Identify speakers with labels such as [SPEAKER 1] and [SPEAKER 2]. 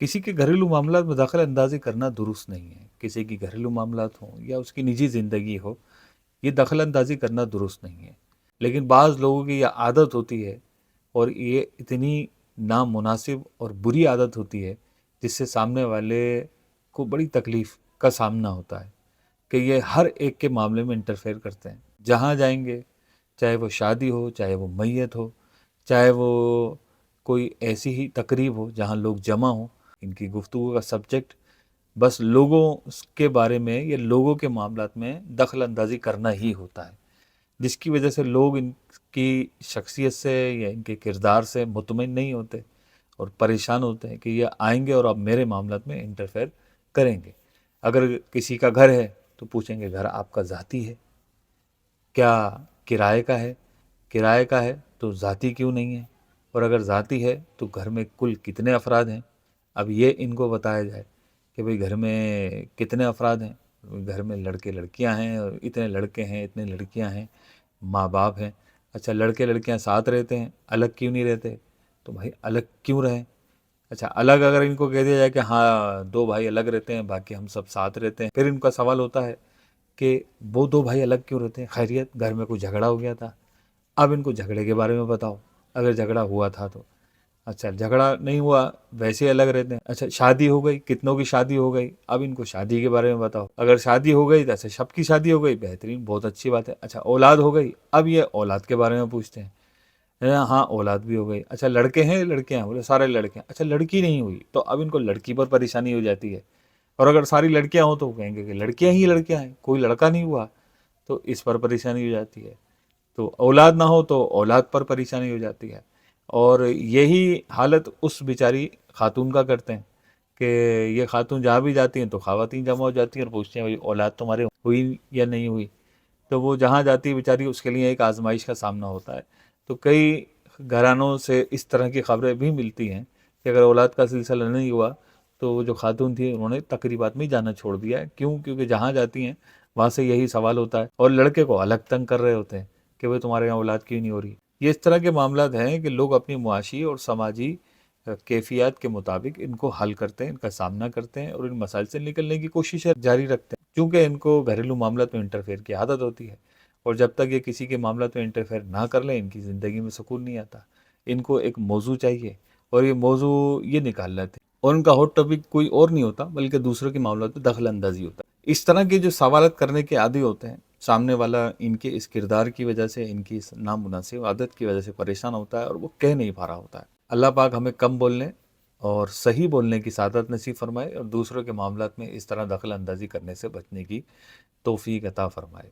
[SPEAKER 1] किसी के घरेलू मामलात में दखल अंदाजी करना दुरुस्त नहीं है। किसी की घरेलू मामलात हों या उसकी निजी ज़िंदगी हो, ये दखल अंदाजी करना दुरुस्त नहीं है। लेकिन बाज़ लोगों की यह आदत होती है और ये इतनी नामुनासिब और बुरी आदत होती है जिससे सामने वाले को बड़ी तकलीफ़ का सामना होता है कि ये हर एक के मामले में इंटरफेयर करते हैं। जहाँ जाएंगे, चाहे वो शादी हो, चाहे वो मैयत हो, चाहे वो कोई ऐसी ही तकरीब हो जहाँ लोग जमा हों, इनकी गुफ्तगू का सब्जेक्ट बस लोगों के बारे में या लोगों के मामलात में दखल अंदाजी करना ही होता है, जिसकी वजह से लोग इनकी शख्सियत से या इनके किरदार से मुतमईन नहीं होते और परेशान होते हैं कि ये आएंगे और अब मेरे मामलात में इंटरफेयर करेंगे। अगर किसी का घर है तो पूछेंगे घर आपका ज़ाती है, क्या किराए का है? किराए का है तो ज़ाती क्यों नहीं है? और अगर ज़ाती है तो घर में कुल कितने अफराद हैं? अब ये इनको बताया जाए कि भाई घर में कितने अफराद हैं, घर में लड़के लड़कियां हैं और इतने लड़के हैं, इतने लड़कियां हैं, माँ बाप हैं। अच्छा, लड़के लड़कियां साथ रहते हैं, अलग क्यों नहीं रहते? तो भाई अलग क्यों रहें? अच्छा, अलग अगर इनको कह दिया जाए कि हाँ दो भाई अलग रहते हैं, बाकी हम सब साथ रहते हैं, फिर इनका सवाल होता है कि वो दो भाई अलग क्यों रहते हैं? खैरियत घर में कोई झगड़ा हो गया था? अब इनको झगड़े के बारे में बताओ, अगर झगड़ा हुआ था तो। अच्छा, झगड़ा नहीं हुआ, वैसे ही अलग रहते हैं। अच्छा, शादी हो गई, कितनों की शादी हो गई, अब इनको शादी के बारे में बताओ। अगर शादी हो गई तो अच्छा सबकी शादी हो गई, बेहतरीन, बहुत अच्छी बात है। अच्छा, औलाद हो गई, अब ये औलाद के बारे में पूछते हैं। हाँ औलाद भी हो गई। अच्छा, लड़के हैं लड़कियां? बोले सारे लड़के हैं। अच्छा, लड़की नहीं हुई तो अब इनको लड़की पर परेशानी हो जाती है। और अगर सारी लड़कियां हो तो वो कहेंगे कि लड़कियां ही लड़कियां हैं, कोई लड़का नहीं हुआ, तो इस पर परेशानी हो जाती है। तो औलाद ना हो तो औलाद पर परेशानी हो जाती है। और यही हालत उस बेचारी खातून का करते हैं कि ये खातून जहाँ भी जाती हैं तो ख़वातीन जमा हो जाती हैं और पूछते हैं भाई औलाद तुम्हारे हुई या नहीं हुई। तो वो जहाँ जाती है बेचारी, उसके लिए एक आजमाइश का सामना होता है। तो कई घरानों से इस तरह की खबरें भी मिलती हैं कि अगर औलाद का सिलसिला नहीं हुआ तो वो जो खातून थी उन्होंने तकरीबात में ही जाना छोड़ दिया है। क्यों? क्योंकि जहाँ जाती हैं वहाँ से यही सवाल होता है और लड़के को अलग तंग कर रहे होते हैं कि भाई तुम्हारे यहाँ औलाद क्यों नहीं हो रही। ये इस तरह के मामलात हैं कि लोग अपनी मुआशी और समाजी कैफियत के मुताबिक इनको हल करते हैं, इनका सामना करते हैं और इन मसाइल से निकलने की कोशिश जारी रखते हैं, क्योंकि इनको घरेलू मामलात में इंटरफेयर की आदत होती है। और जब तक ये किसी के मामलात में इंटरफेयर ना कर लें, इनकी ज़िंदगी में सुकून नहीं आता। इनको एक मौजू चाहिए और ये मौजू ये निकाल लेते हैं और उनका हॉट टॉपिक कोई और नहीं होता बल्कि दूसरों के मामलों में दखल अंदाजी होता है। इस तरह के जो सवालत करने के आदी होते हैं, सामने वाला इनके इस किरदार की वजह से, इनकी इस नामुनासिब आदत की वजह से परेशान होता है और वो कह नहीं पा रहा होता है। अल्लाह पाक हमें कम बोलने और सही बोलने की सादत नसीब फरमाए और दूसरों के मामलात में इस तरह दखल अंदाजी करने से बचने की तौफीक अता फरमाए।